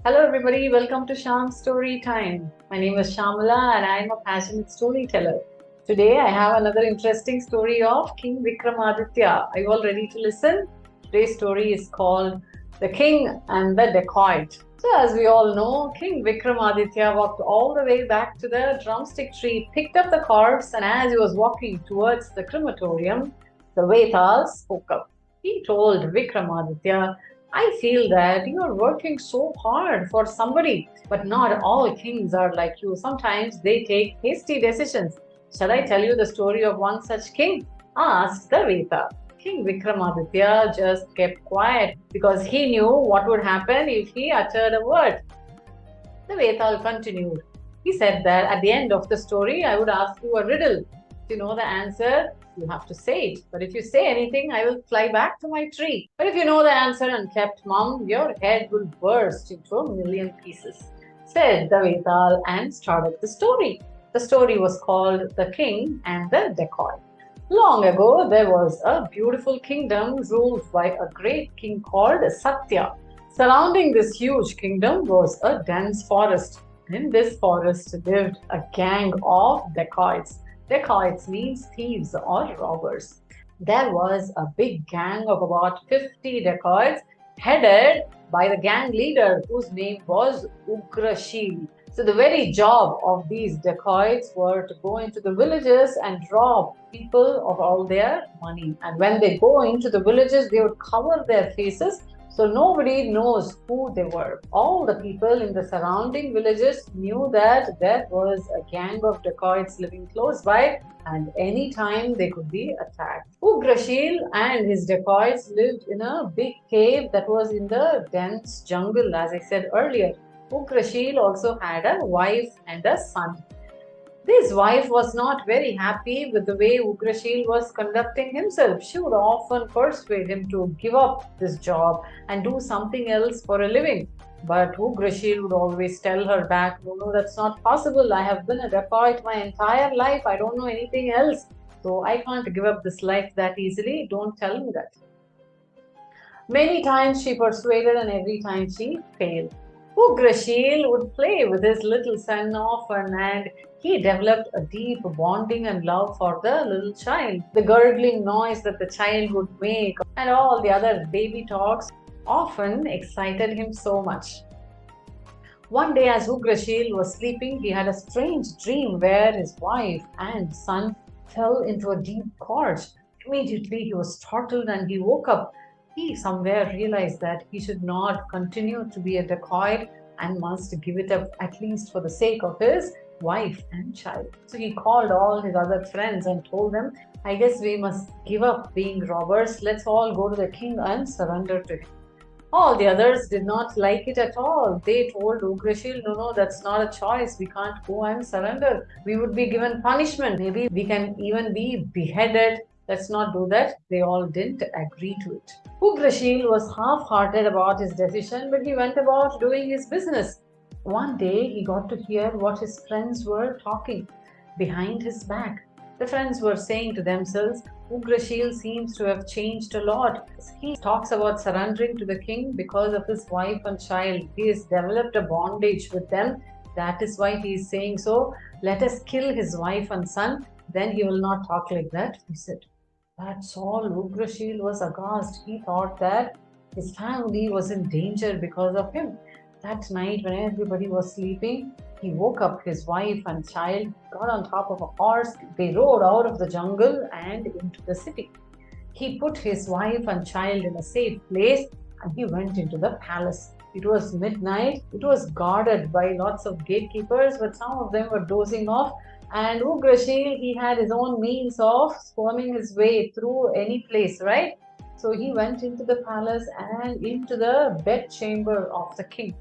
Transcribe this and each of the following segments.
Hello everybody, welcome to Storytime. My name is Shamala and I am a passionate storyteller. Today I have another interesting story of King Vikramaditya. Are you all ready to listen? Today's story is called The King and the Dacoit. So as we all know, King Vikramaditya walked all the way back to the drumstick tree, picked up the corpse, and as he was walking towards the crematorium, the vetal spoke up. He told Vikramaditya, I feel that you are working so hard for somebody, but not all kings are like you. Sometimes they take hasty decisions. Shall I tell you the story of one such king? Asked the Veta. King Vikramaditya just kept quiet because he knew what would happen if he uttered a word. The Vetal continued. He said that at the end of the story, I would ask you a riddle. If you know the answer, you have to say it. But if you say anything, I will fly back to my tree. But if you know the answer and kept mum, your head will burst into a million pieces, said the Vetal and started the story. The story was called The King and the Dacoit. Long ago, there was a beautiful kingdom ruled by a great king called Satya. Surrounding this huge kingdom was a dense forest. In this forest lived a gang of dacoits. Dacoits means thieves or robbers. There was a big gang of about 50 dacoits headed by the gang leader whose name was 𝐊𝐢𝐧𝐠. So the very job of these dacoits were to go into the villages and rob people of all their money. And when they go into the villages, they would cover their faces so nobody knows who they were. All the people in the surrounding villages knew that there was a gang of dacoits living close by and any time they could be attacked. 𝐊𝐧𝐧𝐠 and his dacoits lived in a big cave that was in the dense jungle, as I said earlier. 𝐊𝐧𝐧𝐠 also had a wife and a son. This wife was not very happy with the way 𝐊𝐴𝐧𝐿 was conducting himself. She would often persuade him to give up this job and do something else for a living. But 𝐊𝐴𝐧𝐿 would always tell her back, no, that's not possible. I have been a dacoit my entire life. I don't know anything else. So I can't give up this life that easily. Don't tell me that. Many times she persuaded and every time she failed. 𝐊𝐴𝐧𝐿 would play with his little son often and he developed a deep bonding and love for the little child. The gurgling noise that the child would make and all the other baby talks often excited him so much. One day as 𝐊𝐴𝐧𝐿 was sleeping, he had a strange dream where his wife and son fell into a deep gorge. Immediately he was startled and he woke up. He somewhere realized that he should not continue to be a dacoit and must give it up at least for the sake of his wife and child. So he called all his other friends and told them, I guess we must give up being robbers. Let's all go to the king and surrender to him. All the others did not like it at all. They told 𝐊𝐴𝐧𝐿, no, that's not a choice. We can't go and surrender. We would be given punishment. Maybe we can even be beheaded. Let's not do that. They all didn't agree to it. 𝐊𝐴𝐧𝐿 was half-hearted about his decision, but he went about doing his business. One day, he got to hear what his friends were talking behind his back. The friends were saying to themselves, 𝐊𝐴𝐧𝐿 seems to have changed a lot. He talks about surrendering to the king because of his wife and child. He has developed a bondage with them. That is why he is saying so. Let us kill his wife and son. Then he will not talk like that, he said. That's all. 𝐊𝐴𝐧𝐿 was aghast. He thought that his family was in danger because of him. That night, when everybody was sleeping, he woke up his wife and child, got on top of a horse. They rode out of the jungle and into the city. He put his wife and child in a safe place and he went into the palace. It was midnight. It was guarded by lots of gatekeepers, but some of them were dozing off. And 𝐊𝐴𝐧𝐿, he had his own means of squirming his way through any place, right? So he went into the palace and into the bedchamber of the king.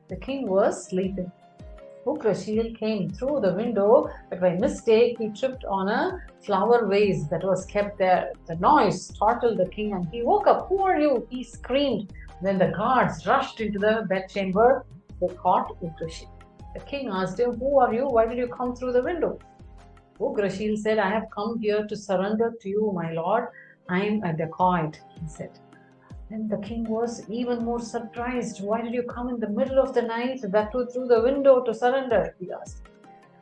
The king was sleeping. 𝐊𝐴𝐧𝐿 came through the window, but by mistake he tripped on a flower vase that was kept there. The noise startled the king and he woke up. Who are you? He screamed. When the guards rushed into the bedchamber, they caught 𝐊𝐴𝐧𝐿. The king asked him, who are you? Why did you come through the window? 𝐊𝐴𝐧𝐿 said, I have come here to surrender to you, my lord. I am a dacoit, he said. Then the king was even more surprised. Why did you come in the middle of the night, that too through the window, to surrender? He asked.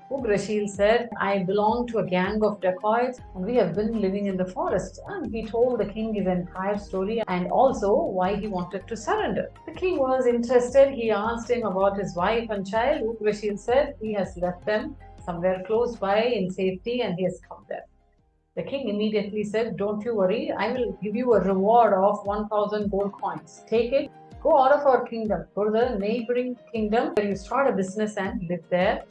𝐊𝐲𝐳 said, I belong to a gang of dacoits and we have been living in the forest. And he told the king his entire story and also why he wanted to surrender. The king was interested. He asked him about his wife and child. 𝐊𝐲𝐳 said he has left them somewhere close by in safety and he has come there. The king immediately said, don't you worry, I will give you a reward of 1,000 gold coins. Take it, go out of our kingdom, go to the neighboring kingdom where you start a business and live there.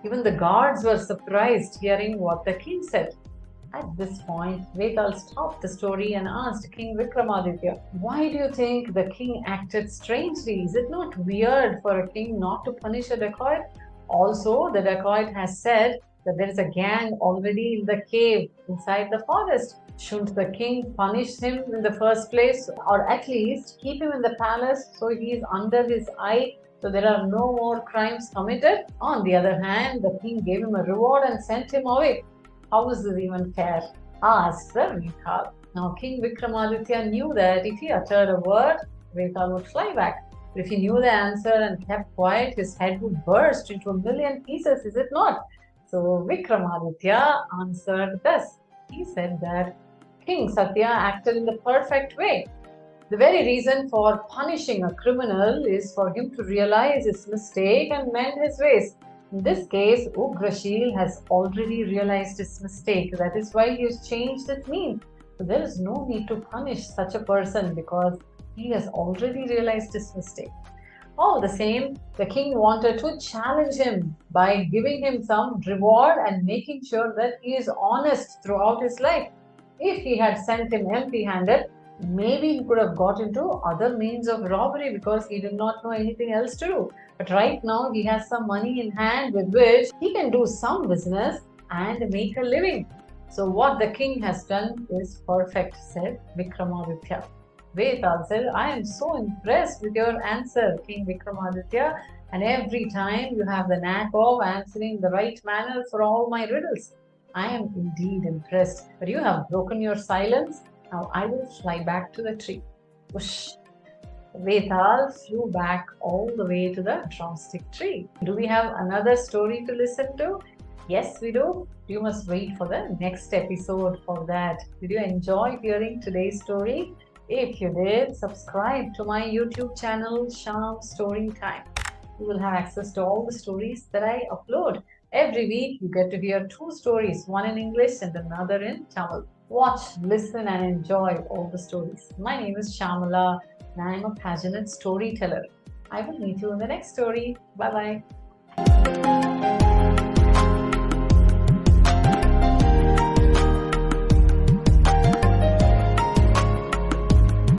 Even the guards were surprised hearing what the king said. At this point, Vetal stopped the story and asked King Vikramaditya, why do you think the king acted strangely? Is it not weird for a king not to punish a dacoit? Also, the dacoit has said that there is a gang already in the cave inside the forest. Shouldn't the king punish him in the first place, or at least keep him in the palace so he is under his eye, so there are no more crimes committed? On the other hand, the king gave him a reward and sent him away. How is this even fair? Asked the Vetal. Now King Vikramaditya knew that if he uttered a word, Vetal would fly back. But if he knew the answer and kept quiet, his head would burst into a million pieces, is it not? So Vikramaditya answered thus. He said that King Satya acted in the perfect way. The very reason for punishing a criminal is for him to realize his mistake and mend his ways. In this case, 𝐊𝐲𝐳 has already realized his mistake. That is why he has changed his means. So there is no need to punish such a person because he has already realized his mistake. All the same, the king wanted to challenge him by giving him some reward and making sure that he is honest throughout his life. If he had sent him empty-handed, maybe he could have got into other means of robbery because he did not know anything else to do. But right now he has some money in hand with which he can do some business and make a living. So what the king has done is perfect, said Vikramaditya. Vetal said, I am so impressed with your answer, King Vikramaditya, and every time you have the knack of answering the right manner for all my riddles. I am indeed impressed, but you have broken your silence. Now I will fly back to the tree. Whoosh! Vetal flew back all the way to the drumstick tree. Do we have another story to listen to? Yes, we do. You must wait for the next episode for that. Did you enjoy hearing today's story? If you did, subscribe to my YouTube channel, shyamsstorytime. You will have access to all the stories that I upload. Every week, you get to hear 2 stories, one in English and another in Tamil. Watch, listen and enjoy all the stories. My name is Shyamala and I am a passionate storyteller. I will meet you in the next story. Bye-bye.